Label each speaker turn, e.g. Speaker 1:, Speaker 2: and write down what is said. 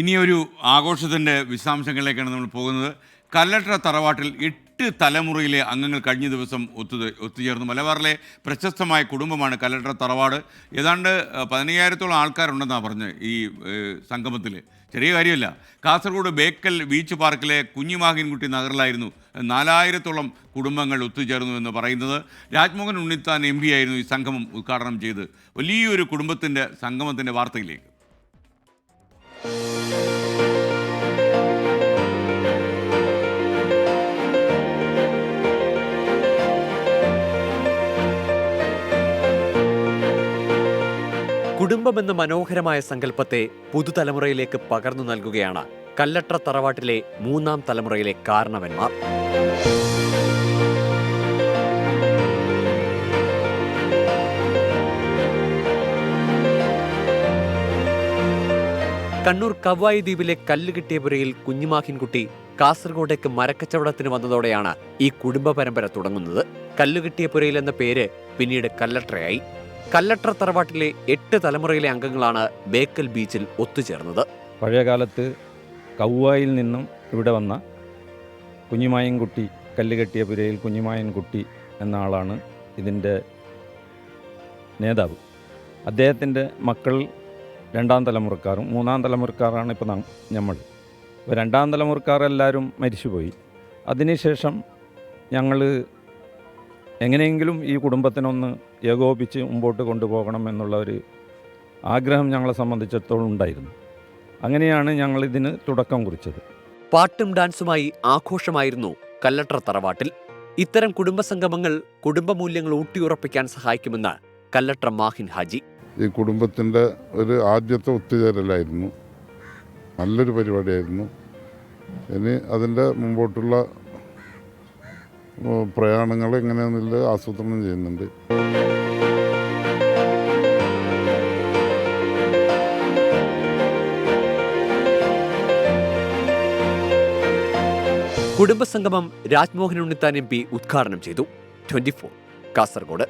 Speaker 1: ഇനിയൊരു ആഘോഷത്തിൻ്റെ വിശദാംശങ്ങളിലേക്കാണ് നമ്മൾ പോകുന്നത്. കല്ലട്ര തറവാട്ടിൽ 8 തലമുറയിലെ അംഗങ്ങൾ കഴിഞ്ഞ ദിവസം ഒത്തുചേർന്നു. മലബാറിലെ പ്രശസ്തമായ കുടുംബമാണ് കല്ലട്ര തറവാട്. ഏതാണ്ട് 15,000-ഓളം ആൾക്കാരുണ്ടെന്നാണ് പറഞ്ഞ് ഈ സംഗമത്തിൽ. ചെറിയ കാര്യമല്ല. കാസർഗോഡ് ബേക്കൽ ബീച്ച് പാർക്കിലെ കുഞ്ഞിമാഹിൻകുട്ടി നഗറിലായിരുന്നു 4,000-ഓളം കുടുംബങ്ങൾ ഒത്തുചേർന്നു എന്ന് പറയുന്നത്. രാജ്മോഹൻ ഉണ്ണിത്താൻ MP ആയിരുന്നു ഈ സംഗമം ഉദ്ഘാടനം ചെയ്ത്. വലിയൊരു കുടുംബത്തിൻ്റെ സംഗമത്തിൻ്റെ വാർത്തയിലേക്ക്.
Speaker 2: കുടുംബമെന്ന മനോഹരമായ സങ്കല്പത്തെ പുതുതലമുറയിലേക്ക് പകർന്നു നൽകുകയാണ് കല്ലട്ര തറവാട്ടിലെ 3-ാം തലമുറയിലെ കാരണവന്മാർ. കണ്ണൂർ കവ്വായി ദ്വീപിലെ കല്ലുകിട്ടിയപുരയിൽ കുഞ്ഞിമാഹിൻകുട്ടി കാസർഗോഡേക്ക് മരക്കച്ചവടത്തിന് വന്നതോടെയാണ് ഈ കുടുംബ പരമ്പര തുടങ്ങുന്നത്. കല്ലുകിട്ടിയപുരയിൽ എന്ന പേര് പിന്നീട് കല്ലട്രയായി. കല്ലട്ര തറവാട്ടിലെ 8 തലമുറയിലെ അംഗങ്ങളാണ് ബേക്കൽ ബീച്ചിൽ ഒത്തുചേർന്നത്.
Speaker 3: പഴയകാലത്ത് കവ്വായിൽ നിന്നും ഇവിടെ വന്ന കുഞ്ഞിമായൻകുട്ടി, കല്ലുകെട്ടിയപുരയിൽ കുഞ്ഞിമായൻകുട്ടി എന്ന ആളാണ് ഇതിൻ്റെ നേതാവ്. അദ്ദേഹത്തിൻ്റെ മക്കൾ 2-ാം തലമുറക്കാരും 3-ാം തലമുറക്കാരാണ് ഇപ്പോൾ നമ്മൾ. ഇപ്പോൾ 2-ാം തലമുറക്കാരെല്ലാവരും മരിച്ചുപോയി. അതിനുശേഷം ഞങ്ങൾ എങ്ങനെയെങ്കിലും ഈ കുടുംബത്തിനൊന്ന് ഏകോപിച്ച് മുമ്പോട്ട് കൊണ്ടുപോകണം എന്നുള്ള ഒരു ആഗ്രഹം ഞങ്ങളെ സംബന്ധിച്ചിടത്തോളം ഉണ്ടായിരുന്നു. അങ്ങനെയാണ് ഞങ്ങളിതിന് തുടക്കം കുറിച്ചത്.
Speaker 2: പാട്ടും ഡാൻസുമായി ആഘോഷമായിരുന്നു കല്ലട്ര തറവാട്ടിൽ. ഇത്തരം കുടുംബസംഗമങ്ങൾ കുടുംബമൂല്യങ്ങൾ ഊട്ടിയുറപ്പിക്കാൻ സഹായിക്കുമെന്ന് കല്ലട്ര മാഹിൻ ഹാജി.
Speaker 4: ഈ കുടുംബത്തിൻ്റെ ഒരു ആദ്യത്തെ ഒത്തുചേരലായിരുന്നു. നല്ലൊരു പരിപാടിയായിരുന്നു. ഇനി അതിൻ്റെ മുമ്പോട്ടുള്ള പ്രയാണങ്ങൾ എങ്ങനെയാണെന്നില്ല ആസൂത്രണം ചെയ്യുന്നുണ്ട്.
Speaker 2: കുടുംബസംഗമം രാജ്മോഹൻ ഉണ്ണിത്താൻ MP ഉദ്ഘാടനം ചെയ്തു. 24 കാസർഗോഡ്.